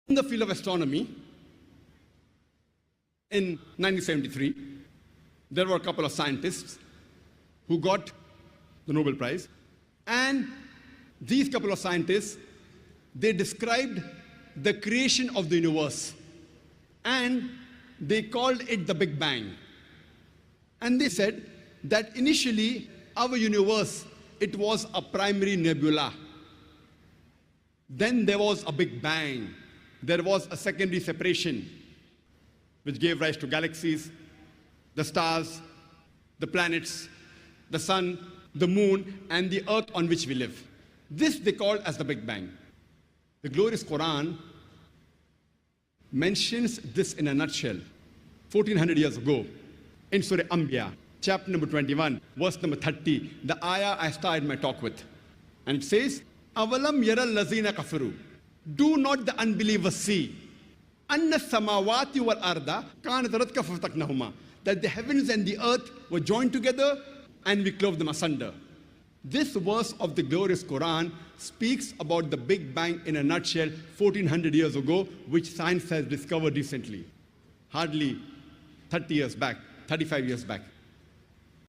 In the field of astronomy, in 1973, there were a couple of scientists who got the Nobel Prize. And these couple of scientists, they described the creation of the universe. And they called it the Big Bang. And they said that initially, our universe, it was a primary nebula. Then there was a Big Bang. There was a secondary separation, which gave rise to galaxies, the stars, the planets, the sun, the moon, and the earth on which we live. This they call as the Big Bang. The glorious Quran mentions this in a nutshell 1400 years ago in Surah Anbiya, chapter number 21, verse number 30, the ayah I started my talk with. And it says, Avalam yara lazina kafaru. Do not the unbelievers see anna samawati wal arda kanat ratqa fafataqnahuma, that the heavens and the earth were joined together and we clove them asunder. This verse of the glorious Quran speaks about the Big Bang in a nutshell 1400 years ago, which science has discovered recently. Hardly 30 years back, 35 years back.